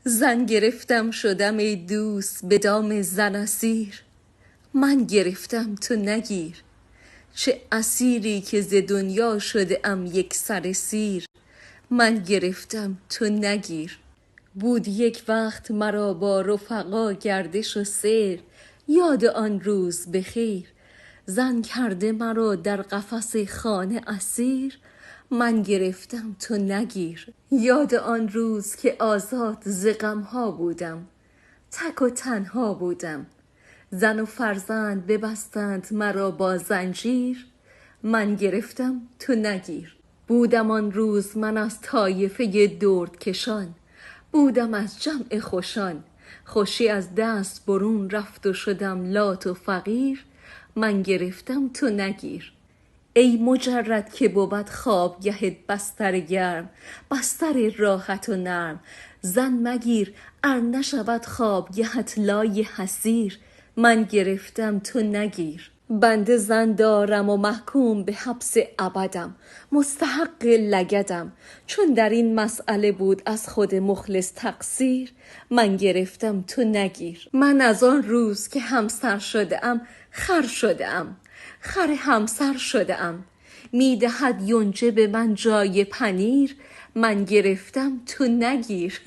زن گرفتم شدم ای دوست به دام زن اسیر. من گرفتم تو نگیر. چه اسیری که ز دنیا شده ام یک سر سیر. من گرفتم تو نگیر. بود یک وقت مرا با رفقا گردش و سیر. یاد آن روز بخیر. زن کرده مرا در قفس خانه اسیر. من گرفتم تو نگیر. یاد آن روز که آزاد ز غمها بودم، تک و تنها بودم. زن و فرزند ببستند مرا با زنجیر. من گرفتم تو نگیر. بودم آن روز من از طایفه دردکشان، بودم از جمع خوشان. خوشی از دست برون رفت و شدم لات و فقیر. من گرفتم تو نگیر. ای مجرد که بود خوابگهت بستر گرم، بستر راحت و نرم. زن مگیر ار نشود خوابگهت لای حصیر. من گرفتم تو نگیر. بنده زن دارم و محکوم به حبس ابدم، مستحق لگدم. چون در این مسئله بود از خود مخلص تقصیر. من گرفتم تو نگیر. من از آن روز که همسر شده ام خر شده ام، خر همسر شده ام. میدهد یونجه به من جای پنیر. من گرفتم تو نگیر.